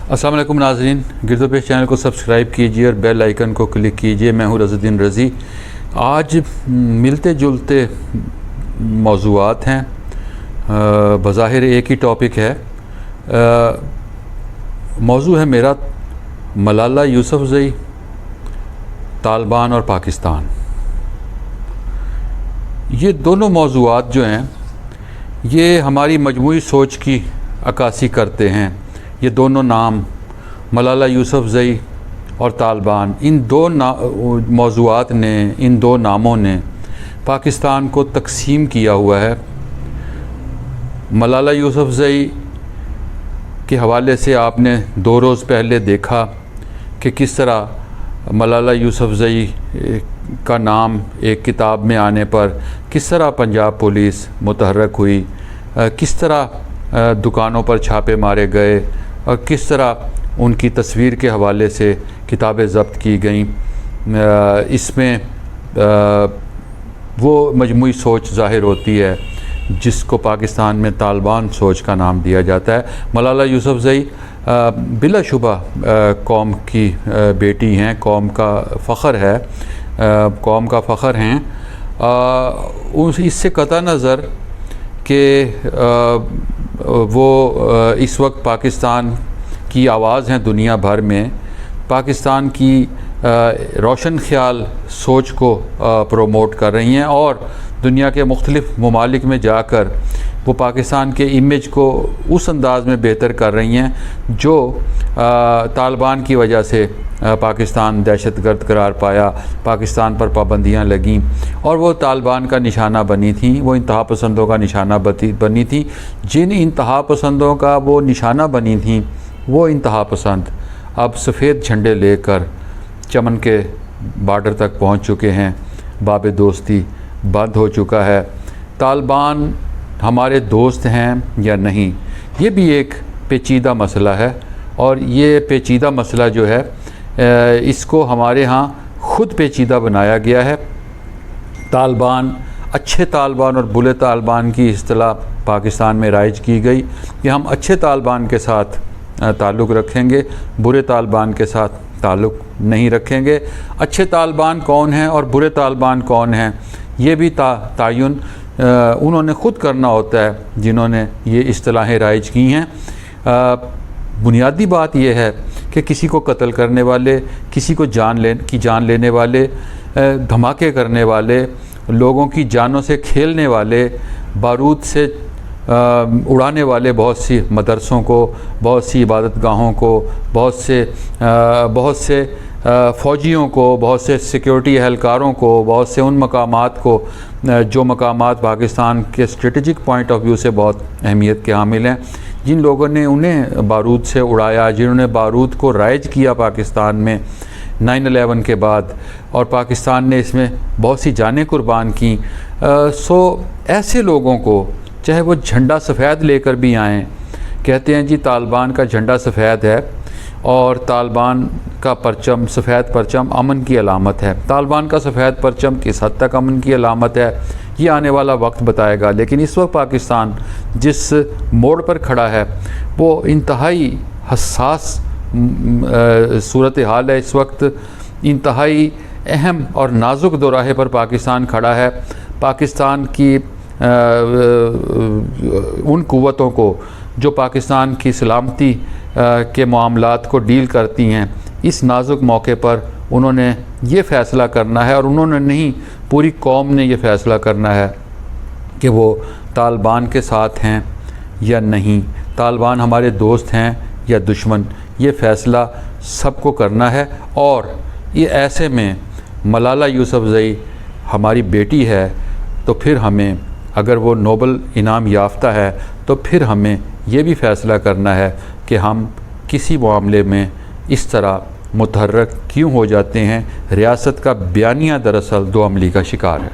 अस्सलाम वालेकुम नाज़रीन, गिरदो पेश चैनल को सब्सक्राइब कीजिए और बेल आइकन को क्लिक कीजिए। मैं हूँ रज़ुद्दीन रज़ी। आज मिलते जुलते मौज़ूआत हैं, बज़ाहिर एक ही टॉपिक है। मौज़ू है मेरा मलाला यूसुफ़ज़ई, तालिबान और पाकिस्तान। ये दोनों मौज़ूआत जो हैं ये हमारी मजमूई सोच की अक्कासी करते हैं। ये दोनों नाम मलाला यूसुफ़ज़ई और तालिबान, इन दो मौज़ूआत ने, इन दो नामों ने पाकिस्तान को तकसीम किया हुआ है। मलाला यूसुफ़ज़ई के हवाले से आपने 2 रोज़ पहले देखा कि किस तरह मलाला यूसुफ़ज़ई का नाम एक किताब में आने पर किस तरह पंजाब पुलिस मुतहर्रक हुई, किस तरह दुकानों पर छापे मारे गए और किस तरह उनकी तस्वीर के हवाले से किताबें ज़ब्त की गईं। इसमें वो मजमूई सोच ज़ाहिर होती है जिसको पाकिस्तान में तालिबान सोच का नाम दिया जाता है। मलाला यूसुफ़ज़ई बिलाशुबा कौम की बेटी हैं, कौम का फ़ख्र है, कौम का फ़ख्र हैं। इससे कतई नज़र कि वो इस वक्त पाकिस्तान की आवाज़ हैं दुनिया भर में, पाकिस्तान की रोशन ख्याल सोच को प्रोमोट कर रही हैं और दुनिया के मुख्तलिफ़ ममालिक में जाकर वो पाकिस्तान के इमेज को उस अंदाज़ में बेहतर कर रही हैं जो तालिबान की वजह से पाकिस्तान दहशतगर्द करार पाया, पाकिस्तान पर पाबंदियां लगीं और वो तालिबान का निशाना बनी थी, वो इंतहा पसंदों का निशाना बनी थी। जिन इंतहा पसंदों का वो निशाना बनी थी, वो इंतहा पसंद अब सफ़ेद झंडे लेकर चमन के बॉर्डर तक पहुंच चुके हैं। बाब दोस्ती बंद हो चुका है। तालिबान हमारे दोस्त हैं या नहीं, ये भी एक पेचीदा मसला है और ये पेचीदा मसला जो है इसको हमारे यहाँ ख़ुद पेचीदा बनाया गया है। तालिबान, अच्छे तालिबान और बुरे तालिबान की इस्तिलाह पाकिस्तान में राइज की गई कि हम अच्छे तालिबान के साथ ताल्लुक़ रखेंगे, बुरे तालिबान के साथ ताल्लुक़ नहीं रखेंगे। अच्छे तालिबान कौन हैं और बुरे तालिबान कौन हैं, ये भी तायुन उन्होंने ख़ुद करना होता है जिन्होंने ये इस्तिलाहें राइज की हैं। बुनियादी बात यह है कि किसी को कत्ल करने वाले, किसी को जान लेने वाले, धमाके करने वाले, लोगों की जानों से खेलने वाले, बारूद से उड़ाने वाले बहुत सी मदरसों को, बहुत सी इबादत गाहों को, बहुत से फ़ौजियों को, बहुत से सिक्योरिटी एहलकारों को, बहुत से उन मकामात को जो मकामात पाकिस्तान के स्ट्रेटजिक पॉइंट ऑफ व्यू से बहुत अहमियत के हामिल हैं, जिन लोगों ने उन्हें बारूद से उड़ाया, जिन्होंने बारूद को राइज किया पाकिस्तान में 9/11 के बाद, और पाकिस्तान ने इसमें बहुत सी जानें कुर्बान की। ऐसे लोगों को चाहे वो झंडा सफ़ेद लेकर भी आएँ, कहते हैं जी तालिबान का झंडा सफ़ेद है और तालिबान का परचम, सफ़ेद परचम अमन की अलामत है। तालिबान का सफ़ेद परचम किस हद तक अमन की अलामत है ये आने वाला वक्त बताएगा, लेकिन इस वक्त पाकिस्तान जिस मोड़ पर खड़ा है वो इंतहाई हसास सूरत हाल है। इस वक्त इंतहाई अहम और नाजुक दोराहे पर पाकिस्तान खड़ा है। पाकिस्तान की उन क़ुव्वतों को जो पाकिस्तान की सलामती के मामलात को डील करती हैं, इस नाजुक मौके पर उन्होंने ये फ़ैसला करना है और उन्होंने नहीं, पूरी कौम ने ये फ़ैसला करना है कि वो तालिबान के साथ हैं या नहीं, तालिबान हमारे दोस्त हैं या दुश्मन, ये फ़ैसला सबको करना है। और ये ऐसे में मलाला यूसुफ़ज़ई हमारी बेटी है तो फिर हमें, अगर वो नोबल इनाम याफ्ता है तो फिर हमें ये भी फ़ैसला करना है कि हम किसी मामले में इस तरह मुतहर्रक क्यों हो जाते हैं। रियासत का बयानिया दरअसल दो अमली का शिकार है।